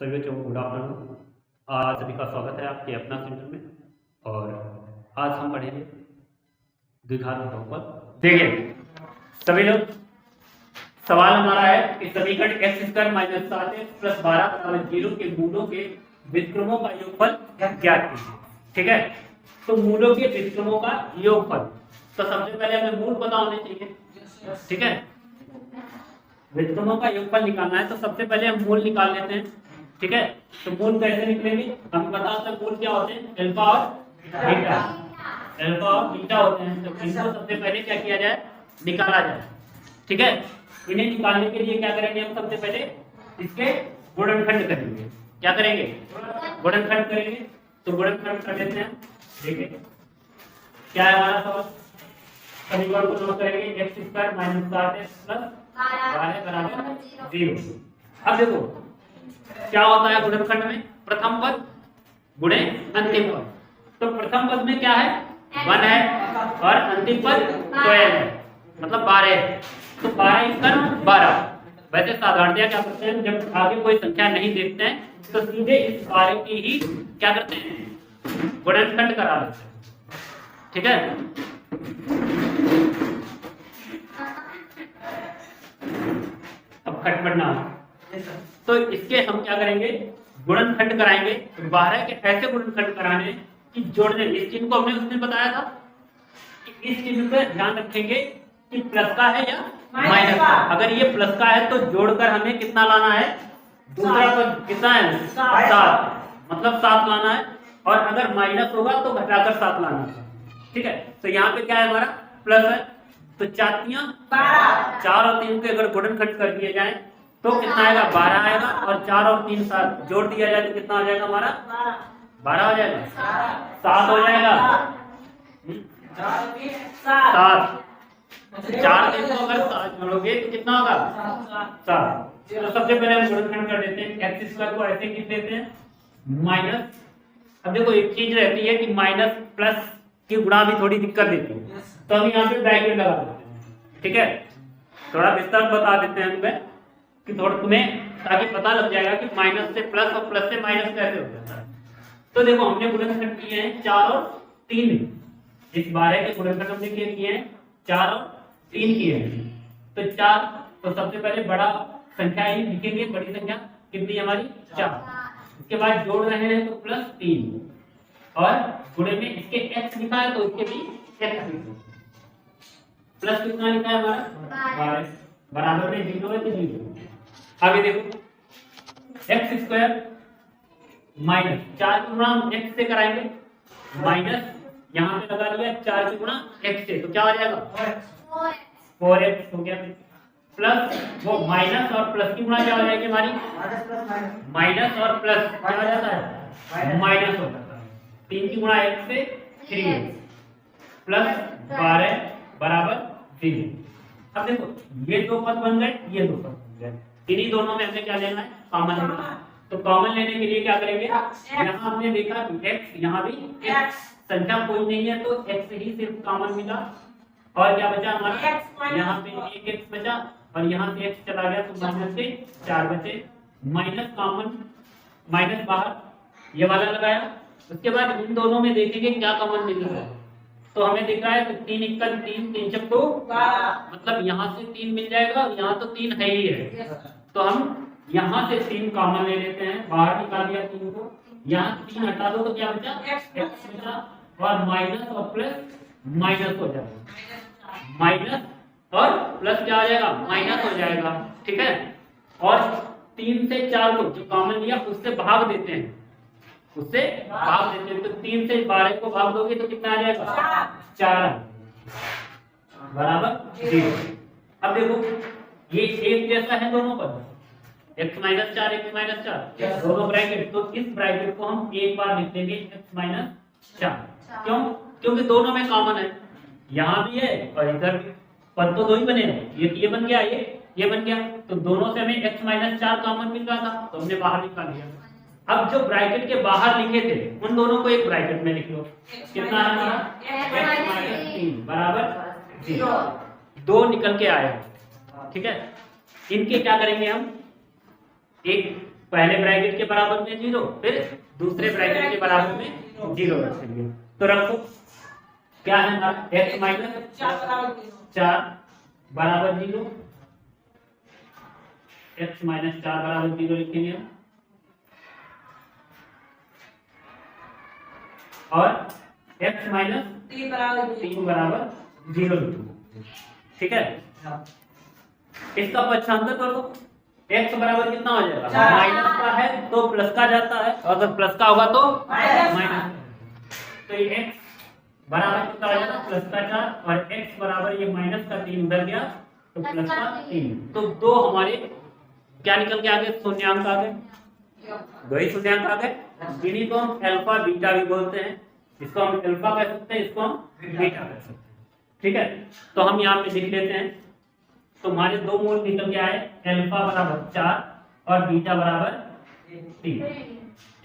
सभी बच्चों को गुड आफ्टरनून। आज सभी का स्वागत है आपके अपना सेंटर में। और आज हम पढ़ेंगे द्विघात बहुपद। देखिए सभी लोग, सवाल हमारा है कि समीकरण x² - 7x + 12 = 0 के मूलों के व्युत्क्रमों का योगफल ज्ञात कीजिए। ठीक है, तो मूलों के व्युत्क्रमों का योगफल, तो सबसे पहले हमें मूल पता होने चाहिए। ठीक है, व्युत्क्रमों का योगफल निकालना है तो सबसे पहले हम मूल निकाल लेते हैं। ठीक है, तो मूल कैसे निकलेंगे, हमें पता होता है मूल क्या होते हैं, अल्फा और बीटा। अल्फा और बीटा होते हैं, तो इनको सबसे पहले क्या किया जाए, निकाला जाए। ठीक है, इन्हें निकालने के लिए क्या करेंगे, हम सबसे पहले इसके गुणनखंड करेंगे। क्या करेंगे, गुणनखंड करेंगे। तो गुणनखंड कर लेते हैं। देखिए क्या है हमारा सवाल, समीकरण को नोट करेंगे, x² - 7x + 12 = 0। अब देखो क्या होता है गुणनखंड में, प्रथम पद गुणे अंतिम पद। तो प्रथम पद में क्या है, 1 है और अंतिम पद 12 है, मतलब 12 है। तो 12 × 12। वैसे साधारणतया क्या करते हैं, जब आगे कोई संख्या नहीं देखते हैं तो सीधे इस 12 की ही क्या करते हैं, गुणनखंड करा लेते हैं। ठीक है, अब खटपट ना, तो इसके हम क्या करेंगे, गुणनखंड कराएंगे। 12 के ऐसे गुणनखंड कराने कि जोड़ने, इस चिन्ह को हमने उस दिन बताया था कि इस चिन्ह पे ध्यान रखेंगे कि प्लस का है या माइनस का। अगर ये प्लस का है तो जोड़कर हमें कितना लाना है, दूसरा पद कितना है, 7, मतलब 7 लाना है। और अगर माइनस होगा तो घटाकर 7 लाना है। ठीक है, तो यहाँ पे क्या है, हमारा प्लस है, तो 4 × 12, 4 और 3 के अगर गुणनखंड कर दिए जाए तो कितना आएगा, 12 आएगा। और 4 और 3 7 जोड़ दिया जाए तो कितना हो जाएगा, हमारा 12 हो जाएगा, 7 हो जाएगा, 7। 4 3 को अगर 7 जोड़ोगे तो कितना होगा, 7। तो सबसे पहले हम गुणनखंड कर देते हैं। x² को ऐसे लिख देते हैं माइनस। अब देखो एक चीज रहती है कि माइनस प्लस की गुणा भी थोड़ी दिक्कत देती है, तो हम यहाँ पे ब्रैकेट लगा देते हैं। ठीक है, थोड़ा विस्तार बता देते हैं तुम्हें कि थोड़ा तुम्हें, ताकि पता लग जाएगा कि माइनस से प्लस और प्लस से माइनस कैसे हो जाता है। तो देखो हमने गुणनखंड किए हैं 4 और 3, इस 12 के गुणनखंड हमने किए हैं 4 और 3 किए हैं। तो 4, तो सबसे पहले बड़ा संख्या ही लिखेंगे, बड़ी संख्या कितनी हमारी, 4। इसके बाद जोड़ रहे हैं तो +3 और गुणे में इसके x लिखा है तो इसके भी x लिखो। प्लस कितना लिखा है हमारा, 12, बराबर में 0 है तो 0। आगे देखो x² - 4 की गुणा हम x से कराएंगे, माइनस यहाँ पे लगा लिया 4 की गुणा x से, तो क्या हो जाएगा, 4x हो गया। प्लस वो माइनस और प्लस की गुणा क्या हो जाएगी हमारी, माइनस और प्लस क्या हो जाता है, माइनस हो जाता है। 3 की गुणा x से 3x प्लस 12 बराबर 0। अब देखो ये दो पद बन गए, ये दो पद बन गए, इन्हीं दोनों में हमें क्या लेना है, कॉमन लेना है। तो कॉमन लेने के लिए क्या करेंगे, यहाँ हमने देखा x, यहाँ भी x, संख्या कोई नहीं है तो x ही सिर्फ कॉमन मिला। और क्या बचा हमारा, यहाँ पे 1x बचा और यहाँ से x चला गया तो माइनस से 4 बचे। माइनस कॉमन, माइनस बाहर ये वाला लगाया। उसके बाद इन दोनों में देखेंगे क्या कॉमन मिल रहा है, तो हमें दिख रहा है तो 3 × 3 3 × 2 मतलब यहाँ से 3 मिल जाएगा और यहाँ तो 3 है ही है। तो हम यहाँ से 3 कॉमन ले लेते हैं, बाहर निकाल दिया 3 को, यहाँ 3 हटा दो तो क्या बचा, x बचा। और माइनस और प्लस माइनस हो जाएगा, माइनस और प्लस क्या हो जाएगा, माइनस हो जाएगा। ठीक है, और 3 से 4 को जो कॉमन लिया उससे भाग देते हैं, उससे भाग देते हैं। तो 3 से 12 को भाग दोगे तो कितना आ जाएगा, 4 बराबर 0। अब देखो ये एक जैसा है दोनों पद, x - 4 x - 4 दोनों ब्रैकेट, तो इस ब्रैकेट को हम एक बार लिख देंगे x - 4। क्यों, क्योंकि दोनों में कॉमन है, यहाँ भी है और इधर भी, पद तो दो ही बने हैं, ये बन गया, ये बन गया, तो दोनों से हमें x - 4 कॉमन मिल रहा था तो हमने बाहर निकाल लिया। अब जो ब्रैकेट के बाहर लिखे थे उन दोनों को एक ब्रैकेट में लिख लो, कितना है हमारा, x - 3 बराबर 0, 2 निकल के आया। ठीक है, इनके क्या करेंगे हम, एक पहले ब्रैकेट के बराबर में 0, फिर दूसरे ब्रैकेट के बराबर में 0 रखेंगे। तो रखो क्या है हमारा x माइनस 4 बराबर 0, x माइनस 4 बराबर 0 लिखेंगे हम, और x माइनस 3 बराबर 0 लिखेंगे। ठीक है, इसका पक्षांतर कर दो। x बराबर कितना हो जाएगा, माइनस का है तो प्लस का जाता है, और अगर प्लस का होगा तो माइनस। तो ये x बराबर कितना हो जाएगा, प्लस का 4, और x बराबर ये माइनस का 3 उधर गया तो प्लस का 3। तो दो हमारे क्या निकल के आ गए, शून्यांक आ गए, दो ही शून्यांक आ गए। इन्हीं को हम अल्फा बीटा भी बोलते हैं। इसको हम अल्फा कह सकते हैं, इसको हम बीटा कह सकते हैं। ठीक है, तो हम यहाँ पे लिख लेते हैं। तो हमारे दो मूल निकल के आए, अल्फा बराबर 4 और बीटा बराबर 3।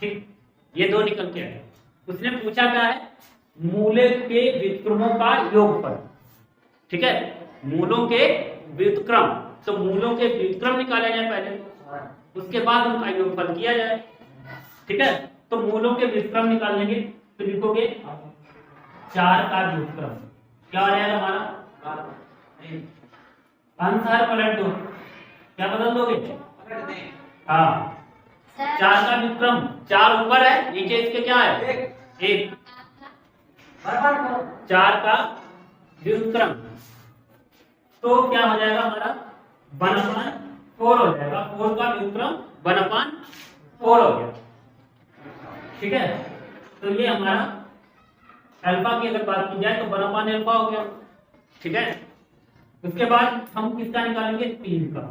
ठीक, ये दो निकल के आए। उसने पूछा क्या है, मूले के व्युत्क्रमों का योगफल। ठीक है, मूलों के व्युत्क्रम, तो मूलों के व्युत्क्रम निकाले जाए पहले, उसके बाद उनका योगफल किया जाए। ठीक है, तो मूलों के व्युत्क्रम निकालेंगे तो लिखोगे 4 का व्युत्क्रम, क्या हो जाएगा हमारा, अनुसार पलट दो, क्या बदल दोगे, हाँ 4 का व्युत्क्रम, 4 ऊपर है, नीचे इसके क्या है 1, 4 का व्युत्क्रम, तो क्या हो जाएगा हमारा 1/4 हो जाएगा। 4 का व्युत्क्रम 1/4 हो गया। ठीक है, तो ये हमारा अल्फा की अगर बात की जाए तो 1/अल्फा हो गया। ठीक है, उसके बाद हम किसका निकालेंगे, 3 का।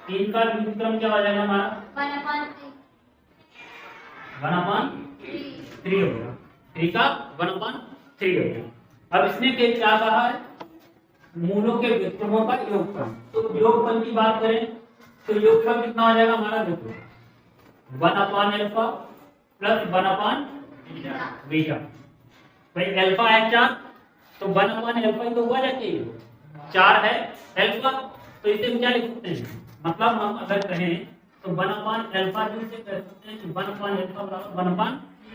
3 का व्युत्क्रम क्या हो जाएगा हमारा 1/3 हो गया। 3 का 1/3 हो गया। अब इसने क्या कहा है, मूलों के व्युत्क्रमों का योगफल। तो योगफल की बात करें तो योगफल कितना हो जाएगा हमारा, देखो 1/अल्फा प्लस 1/बीटा। भाई अल्फा है 4, तो 1/अल्फा ही तो हुआ जाके 4 है अल्फा, तो इसे हम क्या लिख सकते हैं, मतलब हम अगर कहें तो 1/अल्फा से कह सकते हैं कि 1/अल्फा बराबर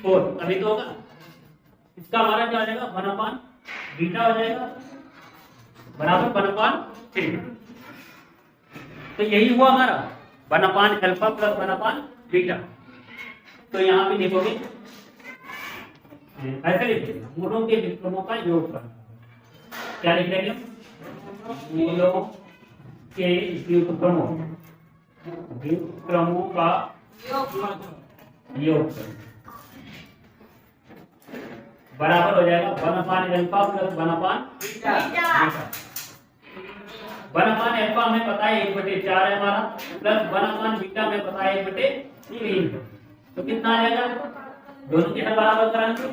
1/4, अभी तो होगा। इसका हमारा क्या हो जाएगा, 1/बीटा हो जाएगा बराबर 1/3। तो यही हुआ हमारा 1/अल्फा प्लस 1/बीटा। तो यहाँ पे लिखोगे ऐसे लिखिए, मूलों के व्युत्क्रमों का योगफल। क्या लिख लेंगे, मूलों के व्युत्क्रमों का योगफल बराबर हो जाएगा 1/अल्फा प्लस 1/बीटा। 1/अल्फा हमें पता है 1/4 है हमारा, प्लस 1/बीटा हमें पता है 1/3। तो कितना आ जाएगा, दोनों के हर बराबर कराएंगे,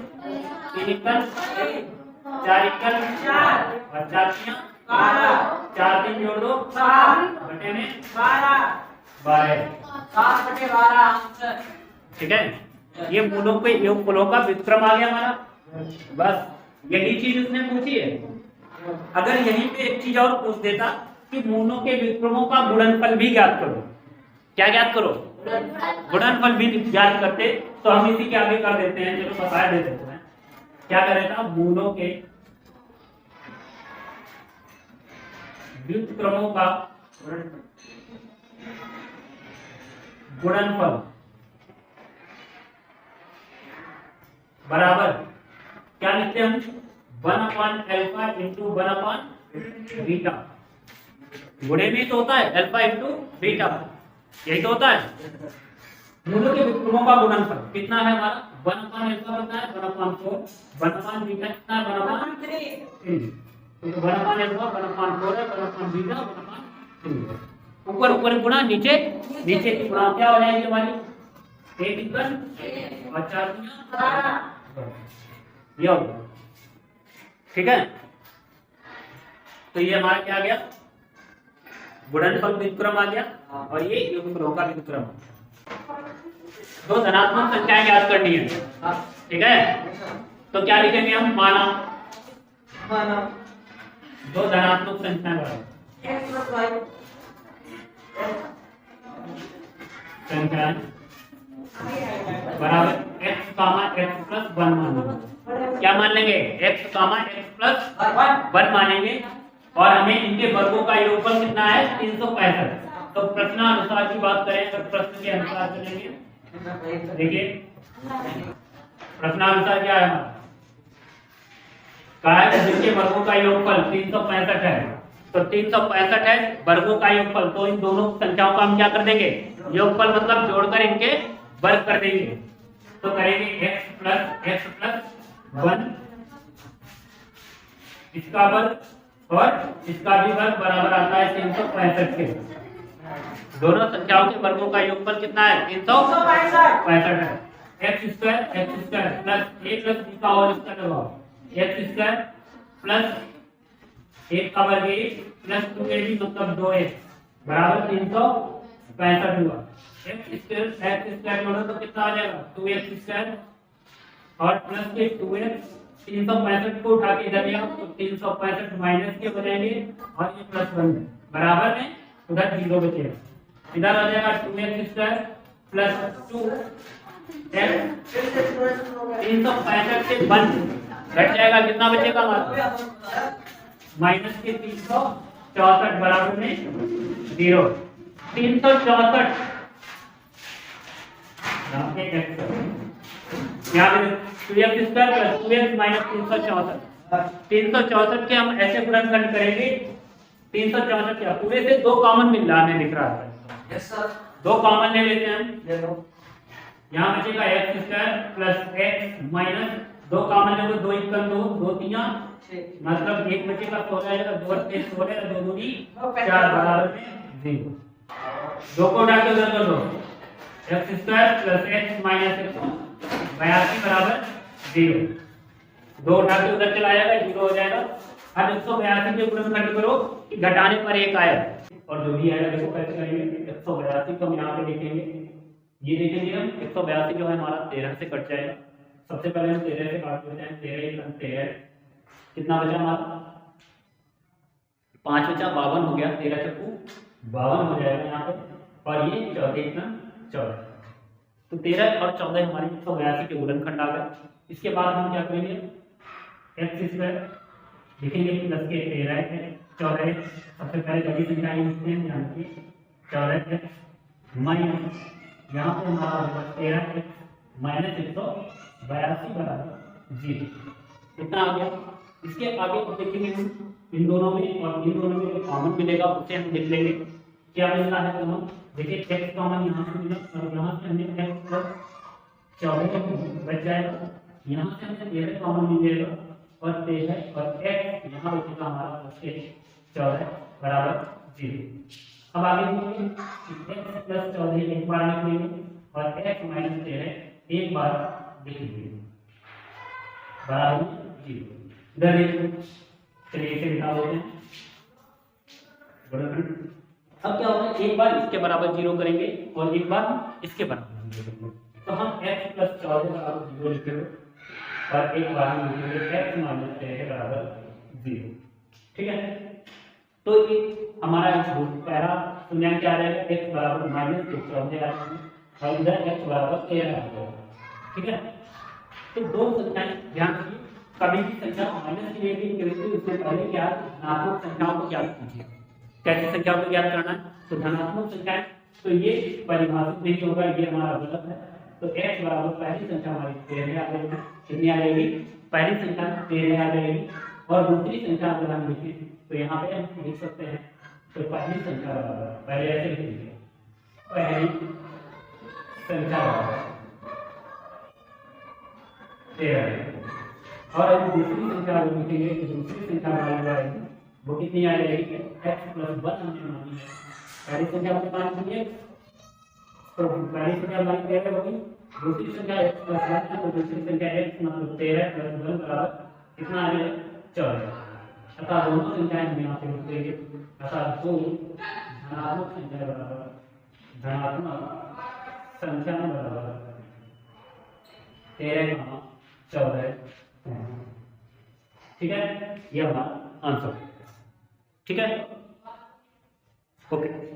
3 इक्कल 4 इक्कल 4 और 4 12, 4 3 जोड़ दो 12 में 12 ठीक है, ये मूलों के योगफलों का व्युत्क्रम आ गया हमारा। बस यही चीज उसने पूछी है। अगर यहीं पे एक चीज और पूछ देता कि मूलों के व्युत्क्रमों का गुणनफल भी ज्ञात करो, क्या ज्ञात करो, गुणनफल भी ज्ञात करते, तो हम इसी के आगे कर देते हैं, चलो बता दे देते हैं। क्या करेगा, मूलों के व्युत्क्रमों का गुणनफल बराबर क्या लिखते हैं हम, 1/अल्फा इंटू 1/बीटा। गुणे में तो होता है अल्फा इंटू बीटा, यही तो होता है। मूलों के व्युत्क्रमों का गुणनफल कितना है हमारा, 1/अल्फा कितना है 1/4, 1/बीटा कितना है 1/3। तो 1/अल्फा 1/4 है, 1/बीटा 1/3। ऊपर ऊपर गुणा, नीचे नीचे की गुणा, क्या हो जाएगी हमारी 1 इक्वल और 4 ये हो गया। ठीक है, तो ये हमारा क्या आ गया, गुणनफल व्युत्क्रम आ गया, और ये योगफलों का व्युत्क्रम। दो धनात्मक संख्याएं याद करनी है। ठीक है, तो क्या लिखेंगे हम, माना दो धनात्मक संख्याएं बराबर संख्याएं बराबर x कामा x प्लस 1 मानेंगे। क्या मान लेंगे? x कामा x प्लस 1 मानेंगे और हमें इनके वर्गों का योगफल कितना है? 365। तो प्रश्नानुसार की बात करें, अगर प्रश्न के अनुसार चलेंगे, देखिए प्रश्नानुसार क्या है हमारा? कहा है जिनके वर्गों का योगफल 365 है, तो 365 है वर्गों का योगफल, तो इन दोनों संख्याओं का हम क्या कर देंगे? योगफल मतलब जोड़कर इनके वर्ग कर देंगे। तो करेंगे x प्लस 1 इसका वर्ग और इसका भी वर्ग बराबर आता है 365 के। दोनों संख्याओं के वर्गों का योगफल कितना है? 365 है। x square plus a plus b का होल स्क्वायर होगा x स्क्वायर प्लस 1 का वर्ग a प्लस 2ab मतलब 2x बराबर 365 हुआ। x स्क्वायर जोड़ो तो कितना आ जाएगा? 2x स्क्वायर और प्लस के 2x 365 को उठा के इधर ले आओ तो 365 माइनस के बनेंगे और ये प्लस 1 बराबर में उधर 0 बचेगा। इधर आ जाएगा 2x स्क्वायर प्लस 2x 365 से 1 घट जाएगा, कितना बचेगा हमारा? माइनस के 364 बराबर में 0। 364 यहाँ पे 2x square plus 2x minus 364 के हम ऐसे गुणनखंड करेंगे। 364 क्या पूरे से 2 कॉमन मिल रहा है, दिख रहा है। यस सर, 2 कॉमन ले लेते हैं। यहाँ बचेगा x square plus x minus 2 common ले लो, 2 1 2 2 3 मतलब 1 बचेगा, 16 जाएगा, 2 8 16 2 2 4 बराबर में 0। 2 को उठा के उधर कर दो, x square plus x minus 82 बराबर 0। 2 उठा के उधर चला जाएगा, 0 हो जाएगा। अब 182 के गुणनखंड करो कि घटाने पर 1 आया और जो भी आएगा देखो कैसे करेंगे। 182 को हम यहाँ पे देखेंगे, ये देखेंगे हम 182 जो है हमारा 13 से कट जाएगा। सबसे पहले हम 13 से काट लेते हैं। 13 कितना बचा हमारा? 5 बचा, 52 हो गया। 13 चक्कू 52 हो जाएगा यहाँ पे, और ये 14 तो 13 और 14 हमारे 182 के गुणनखंड आ गए। इसके बाद हम क्या करेंगे? x स्क्वायर लिखेंगे प्लस के 13 है 14 सबसे पहले बड़ी संख्या लिखते हैं यहाँ की 14 माइनस यहाँ पे हमारा 13 माइनस 182 बराबर 0। कितना आ गया? इसके आगे तो देखेंगे हम इन दोनों में, और इन दोनों में जो कॉमन मिलेगा उसे हम लिख लेंगे। क्या मिलना है कॉमन? देखिए x कॉमन यहाँ से मिला और यहाँ से हमें x प्लस 14 बच जाएगा। यहाँ से हमें 13 कॉमन मिलेगा और 13 और x यहाँ बचेगा हमारा 14 बराबर 0। अब आगे देखेंगे x प्लस 14 एक बार लिख लेंगे और x माइनस 13 एक बार लिख लेंगे बराबर 0। इधर देखिए, चलिए इसे मिटा देते हैं। अब क्या होगा? एक बार इसके बराबर 0 करेंगे और एक बार इसके बराबर 0 करेंगे, तो हम x प्लस 14 बराबर 0 लिखेंगे और एक बार हम लिखेंगे x माइनस 13 बराबर 0। ठीक है, तो ये हमारा पहला शून्य क्या आ जाएगा? x बराबर माइनस 14 आ जाएगा और इधर x बराबर 13 आ जाएगा। ठीक है, तो दो संख्याएं ध्यान रखिए, कभी भी संख्या माइनस की लेगी उससे पहले क्या धनात्मक संख्याओं को ज्ञात कीजिए। कैसी संख्याओं को ज्ञात करना है? तो धनात्मक संख्याएं, तो ये परिभाषित नहीं होगा, ये हमारा गलत है। तो x बराबर पहली संख्या हमारी 13 आ जाएगी। कितनी आ जाएगी? पहली संख्या 13 आ जाएगी और दूसरी संख्या अगर हम लिखें तो यहाँ पे हम लिख सकते हैं, तो पहली संख्या बराबर, पहले ऐसे लिख लीजिए, पहली संख्या बराबर 13 और अब दूसरी संख्या अगर लिखेंगे तो दूसरी संख्या हमारी आएगी, वो कितनी आ जाएगी? x प्लस 1 हमने मानी है। पहली संख्या हमने मानी है, तो पहली संख्या हमारी 13 होगी, दूसरी संख्या x प्लस 1 है, तो दूसरी संख्या x मतलब 13 प्लस 1 बराबर कितना आ जाएगा? 14। अतः दोनों संख्याएं हम यहाँ पे लिख देंगे। अतः दो धनात्मक संख्या बराबर धनात्मक संख्या बराबर 13 14। ठीक है, ये हमारा आंसर। ठीक है, ओके।